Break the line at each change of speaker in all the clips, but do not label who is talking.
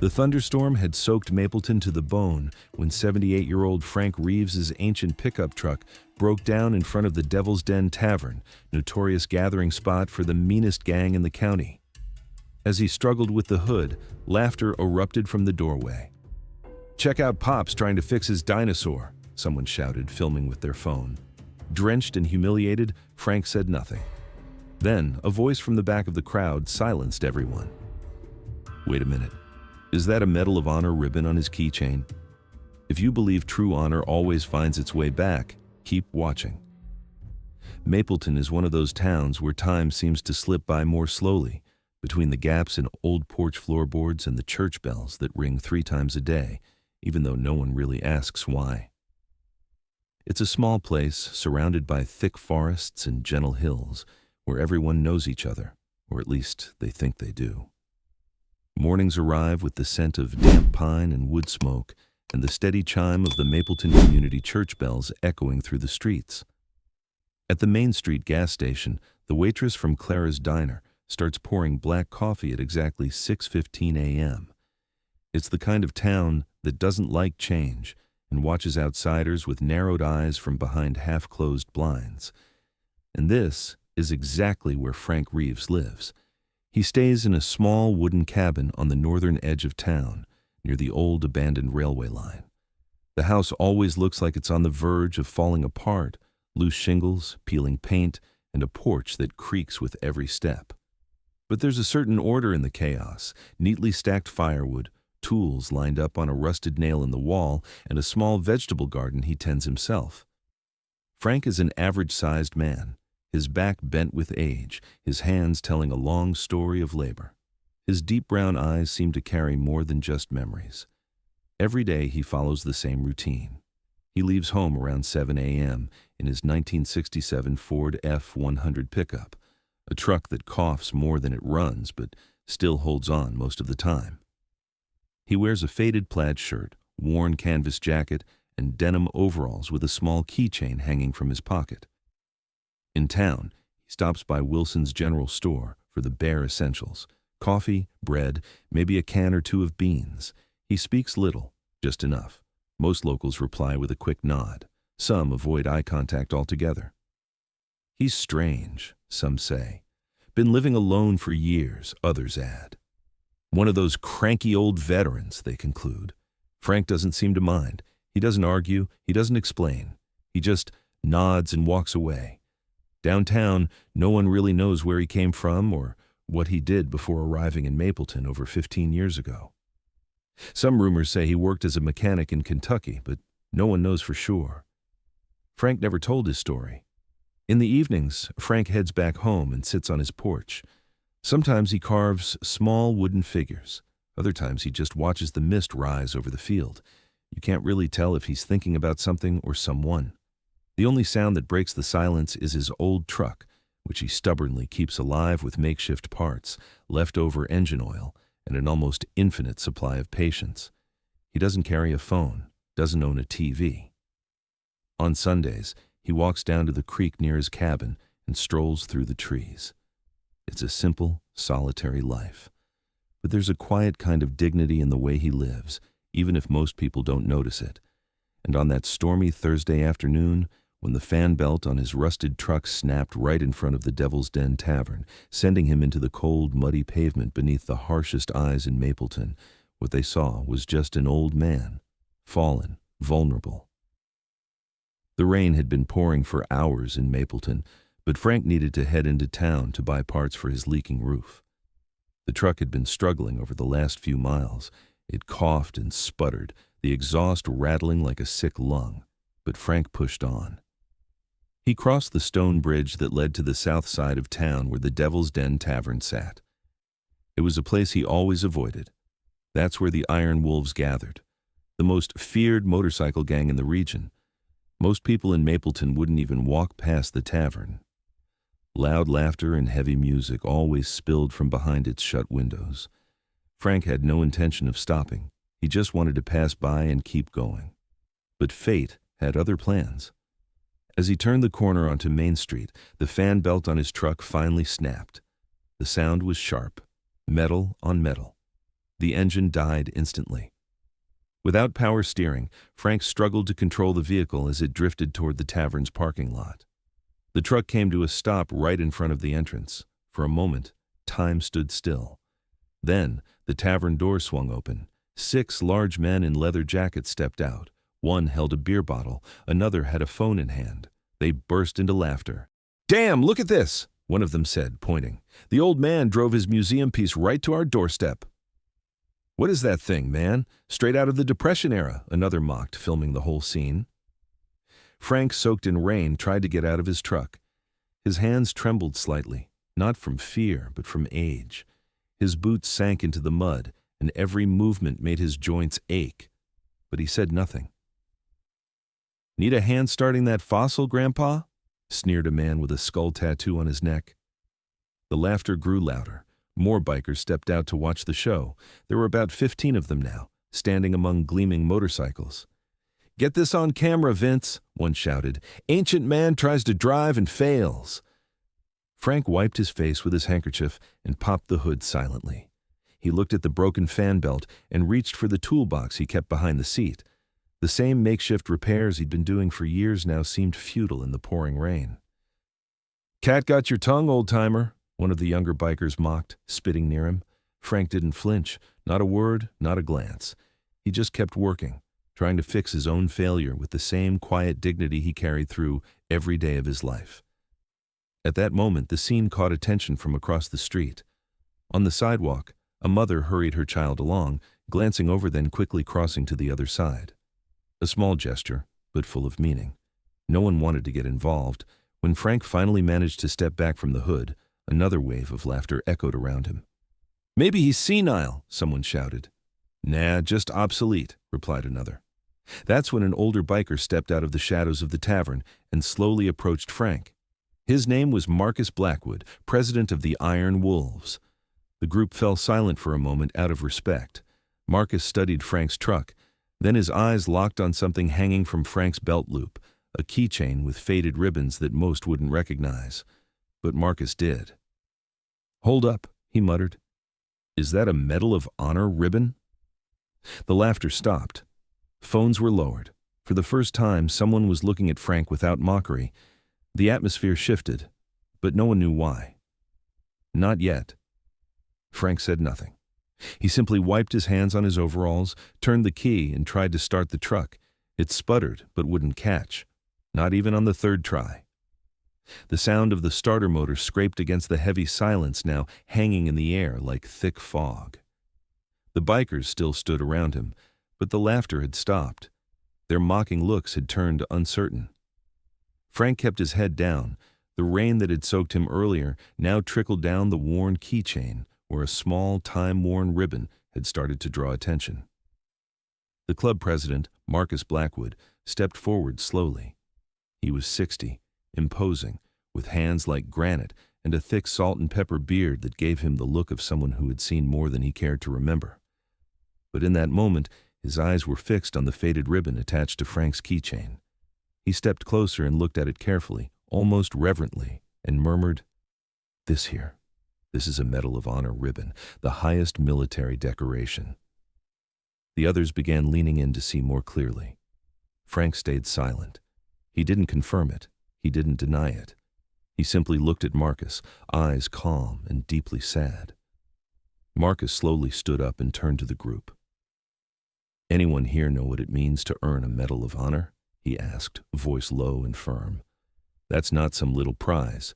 The thunderstorm had soaked Mapleton to the bone when 78-year-old Frank Reeves' ancient pickup truck broke down in front of the Devil's Den Tavern, notorious gathering spot for the meanest gang in the county. As he struggled with the hood, laughter erupted from the doorway. "Check out Pop's trying to fix his dinosaur," someone shouted, filming with their phone. Drenched and humiliated, Frank said nothing. Then, a voice from the back of the crowd silenced everyone. "Wait a minute. Is that a Medal of Honor ribbon on his keychain? If you believe true honor always finds its way back, keep watching." Mapleton is one of those towns where time seems to slip by more slowly, between the gaps in old porch floorboards and the church bells that ring 3 times a day, even though no one really asks why. It's a small place surrounded by thick forests and gentle hills, where everyone knows each other, or at least they think they do. Mornings arrive with the scent of damp pine and wood smoke, and the steady chime of the Mapleton Community Church bells echoing through the streets. At the Main Street gas station, the waitress from Clara's Diner starts pouring black coffee at exactly 6:15 a.m. It's the kind of town that doesn't like change and watches outsiders with narrowed eyes from behind half-closed blinds. And this is exactly where Frank Reeves lives. He stays in a small wooden cabin on the northern edge of town, near the old abandoned railway line. The house always looks like it's on the verge of falling apart, loose shingles, peeling paint, and a porch that creaks with every step. But there's a certain order in the chaos: neatly stacked firewood, tools lined up on a rusted nail in the wall, and a small vegetable garden he tends himself. Frank is an average-sized man, his back bent with age, his hands telling a long story of labor. His deep brown eyes seem to carry more than just memories. Every day he follows the same routine. He leaves home around 7 a.m. in his 1967 Ford F-100 pickup, a truck that coughs more than it runs but still holds on most of the time. He wears a faded plaid shirt, worn canvas jacket, and denim overalls with a small keychain hanging from his pocket. In town, he stops by Wilson's General Store for the bare essentials: coffee, bread, maybe a can or 2 of beans. He speaks little, just enough. Most locals reply with a quick nod. Some avoid eye contact altogether. He's strange, some say. Been living alone for years, others add. One of those cranky old veterans, they conclude. Frank doesn't seem to mind. He doesn't argue, he doesn't explain. He just nods and walks away. Downtown, no one really knows where he came from or what he did before arriving in Mapleton over 15 years ago. Some rumors say he worked as a mechanic in Kentucky, but no one knows for sure. Frank never told his story. In the evenings, Frank heads back home and sits on his porch. Sometimes he carves small wooden figures. Other times he just watches the mist rise over the field. You can't really tell if he's thinking about something or someone. The only sound that breaks the silence is his old truck, which he stubbornly keeps alive with makeshift parts, leftover engine oil, and an almost infinite supply of patience. He doesn't carry a phone, doesn't own a TV. On Sundays, he walks down to the creek near his cabin and strolls through the trees. It's a simple, solitary life. But there's a quiet kind of dignity in the way he lives, even if most people don't notice it. And on that stormy Thursday afternoon, when the fan belt on his rusted truck snapped right in front of the Devil's Den Tavern, sending him into the cold, muddy pavement beneath the harshest eyes in Mapleton, what they saw was just an old man, fallen, vulnerable. The rain had been pouring for hours in Mapleton, but Frank needed to head into town to buy parts for his leaking roof. The truck had been struggling over the last few miles. It coughed and sputtered, the exhaust rattling like a sick lung, but Frank pushed on. He crossed the stone bridge that led to the south side of town where the Devil's Den Tavern sat. It was a place he always avoided. That's where the Iron Wolves gathered, the most feared motorcycle gang in the region. Most people in Mapleton wouldn't even walk past the tavern. Loud laughter and heavy music always spilled from behind its shut windows. Frank had no intention of stopping. He just wanted to pass by and keep going. But fate had other plans. As he turned the corner onto Main Street, the fan belt on his truck finally snapped. The sound was sharp, metal on metal. The engine died instantly. Without power steering, Frank struggled to control the vehicle as it drifted toward the tavern's parking lot. The truck came to a stop right in front of the entrance. For a moment, time stood still. Then, the tavern door swung open. 6 large men in leather jackets stepped out. One held a beer bottle, another had a phone in hand. They burst into laughter. "Damn, look at this!" one of them said, pointing. "The old man drove his museum piece right to our doorstep." "What is that thing, man? Straight out of the Depression era," another mocked, filming the whole scene. Frank, soaked in rain, tried to get out of his truck. His hands trembled slightly, not from fear, but from age. His boots sank into the mud, and every movement made his joints ache. But he said nothing. "Need a hand starting that fossil, Grandpa?" sneered a man with a skull tattoo on his neck. The laughter grew louder. More bikers stepped out to watch the show. There were about 15 of them now, standing among gleaming motorcycles. "Get this on camera, Vince," one shouted. "Ancient man tries to drive and fails." Frank wiped his face with his handkerchief and popped the hood silently. He looked at the broken fan belt and reached for the toolbox he kept behind the seat. The same makeshift repairs he'd been doing for years now seemed futile in the pouring rain. "Cat got your tongue, old-timer," one of the younger bikers mocked, spitting near him. Frank didn't flinch, not a word, not a glance. He just kept working, trying to fix his own failure with the same quiet dignity he carried through every day of his life. At that moment, the scene caught attention from across the street. On the sidewalk, a mother hurried her child along, glancing over then quickly crossing to the other side. A small gesture, but full of meaning. No one wanted to get involved. When Frank finally managed to step back from the hood, another wave of laughter echoed around him. "Maybe he's senile," someone shouted. "Nah, just obsolete," replied another. That's when an older biker stepped out of the shadows of the tavern and slowly approached Frank. His name was Marcus Blackwood, president of the Iron Wolves. The group fell silent for a moment out of respect. Marcus studied Frank's truck. Then his eyes locked on something hanging from Frank's belt loop, a keychain with faded ribbons that most wouldn't recognize. But Marcus did. "Hold up," he muttered. "Is that a Medal of Honor ribbon?" The laughter stopped. Phones were lowered. For the first time, someone was looking at Frank without mockery. The atmosphere shifted, but no one knew why. "Not yet." Frank said nothing. He simply wiped his hands on his overalls, turned the key, and tried to start the truck. It sputtered, but wouldn't catch. Not even on the third try. The sound of the starter motor scraped against the heavy silence now hanging in the air like thick fog. The bikers still stood around him, but the laughter had stopped. Their mocking looks had turned uncertain. Frank kept his head down. The rain that had soaked him earlier now trickled down the worn keychain, where a small, time-worn ribbon had started to draw attention. The club president, Marcus Blackwood, stepped forward slowly. He was 60, imposing, with hands like granite and a thick salt and pepper beard that gave him the look of someone who had seen more than he cared to remember. But in that moment, his eyes were fixed on the faded ribbon attached to Frank's keychain. He stepped closer and looked at it carefully, almost reverently, and murmured, "This here. This is a Medal of Honor ribbon, the highest military decoration." The others began leaning in to see more clearly. Frank stayed silent. He didn't confirm it. He didn't deny it. He simply looked at Marcus, eyes calm and deeply sad. Marcus slowly stood up and turned to the group. "Anyone here know what it means to earn a Medal of Honor?" he asked, voice low and firm. "That's not some little prize.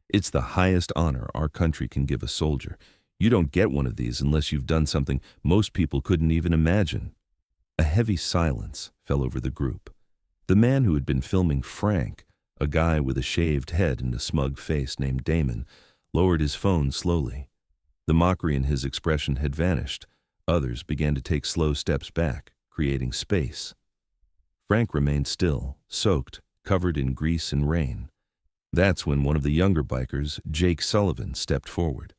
It's the highest honor our country can give a soldier. You don't get one of these unless you've done something most people couldn't even imagine." A heavy silence fell over the group. The man who had been filming Frank, a guy with a shaved head and a smug face named Damon, lowered his phone slowly. The mockery in his expression had vanished. Others began to take slow steps back, creating space. Frank remained still, soaked, covered in grease and rain. That's when one of the younger bikers, Jake Sullivan, stepped forward.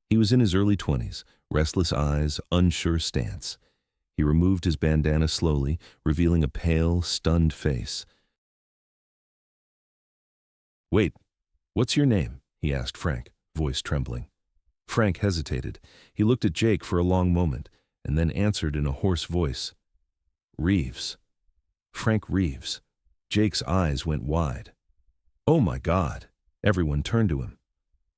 He was in his early 20s, restless eyes, unsure stance. He removed his bandana slowly, revealing a pale, stunned face. "Wait, what's your name?" he asked Frank, voice trembling. Frank hesitated. He looked at Jake for a long moment. and then answered in a hoarse voice. "Reeves. Frank Reeves." Jake's eyes went wide. "Oh my God." Everyone turned to him.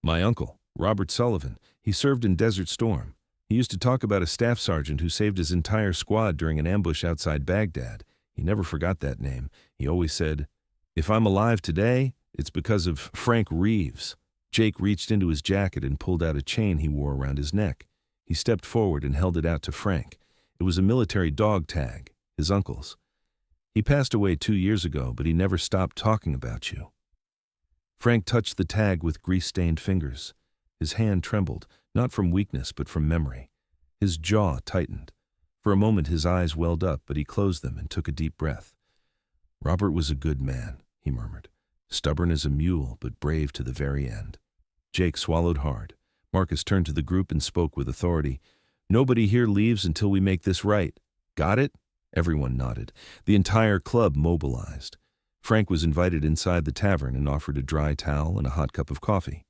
"My uncle, Robert Sullivan. He served in Desert Storm. He used to talk about a staff sergeant who saved his entire squad during an ambush outside Baghdad. He never forgot that name. He always said, 'If I'm alive today, it's because of Frank Reeves.'" Jake reached into his jacket and pulled out a chain he wore around his neck. He stepped forward and held it out to Frank. It was a military dog tag, his uncle's. "He passed away 2 years ago, but he never stopped talking about you." Frank touched the tag with grease-stained fingers. His hand trembled, not from weakness but from memory. His jaw tightened. For a moment his eyes welled up, but he closed them and took a deep breath. "Robert was a good man," he murmured. "Stubborn as a mule, but brave to the very end." Jake swallowed hard. Marcus turned to the group and spoke with authority. "Nobody here leaves until we make this right. Got it?" Everyone nodded. The entire club mobilized. Frank was invited inside the tavern and offered a dry towel and a hot cup of coffee.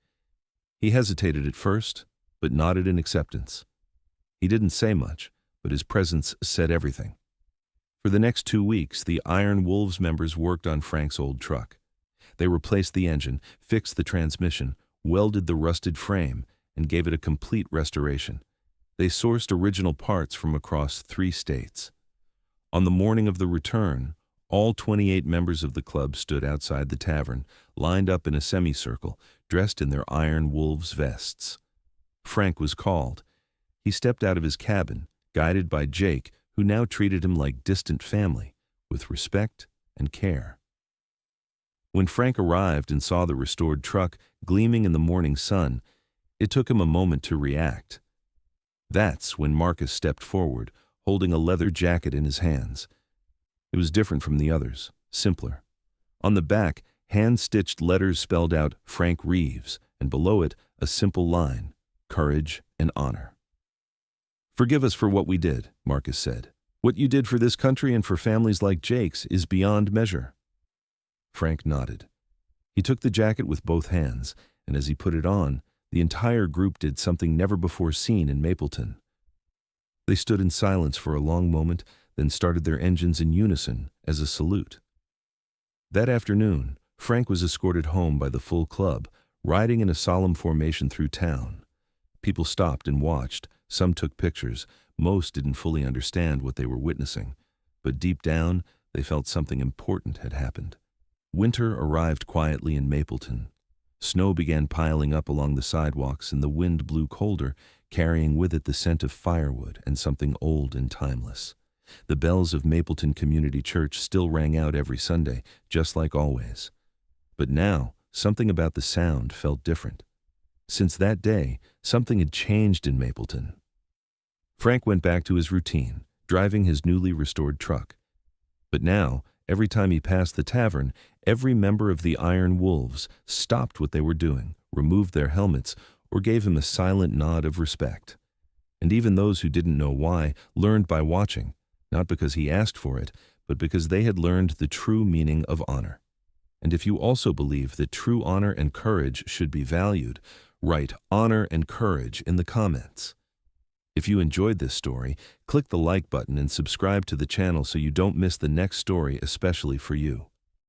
He hesitated at first, but nodded in acceptance. He didn't say much, but his presence said everything. For the next 2 weeks, the Iron Wolves members worked on Frank's old truck. They replaced the engine, fixed the transmission, welded the rusted frame, and gave it a complete restoration. They sourced original parts from across 3 states. On the morning of the return, all 28 members of the club stood outside the tavern, lined up in a semicircle, dressed in their Iron Wolves vests. Frank was called. He stepped out of his cabin, guided by Jake, who now treated him like distant family, with respect and care. When Frank arrived and saw the restored truck gleaming in the morning sun, it took him a moment to react. That's when Marcus stepped forward, holding a leather jacket in his hands. It was different from the others, simpler. On the back, hand-stitched letters spelled out Frank Reeves, and below it, a simple line, "Courage and honor." "Forgive us for what we did," Marcus said. "What you did for this country and for families like Jake's is beyond measure." Frank nodded. He took the jacket with both hands, and as he put it on, the entire group did something never before seen in Mapleton. They stood in silence for a long moment, then started their engines in unison as a salute. That afternoon, Frank was escorted home by the full club, riding in a solemn formation through town. People stopped and watched. Some took pictures. Most didn't fully understand what they were witnessing. But deep down, they felt something important had happened. Winter arrived quietly in Mapleton. Snow began piling up along the sidewalks, and the wind blew colder, carrying with it the scent of firewood and something old and timeless. The bells of Mapleton Community Church still rang out every Sunday, just like always. But now, something about the sound felt different. Since that day, something had changed in Mapleton. Frank went back to his routine, driving his newly restored truck. But now, every time he passed the tavern, every member of the Iron Wolves stopped what they were doing, removed their helmets, or gave him a silent nod of respect. And even those who didn't know why learned by watching, not because he asked for it, but because they had learned the true meaning of honor. And if you also believe that true honor and courage should be valued, write honor and courage in the comments. If you enjoyed this story, click the like button and subscribe to the channel so you don't miss the next story especially for you.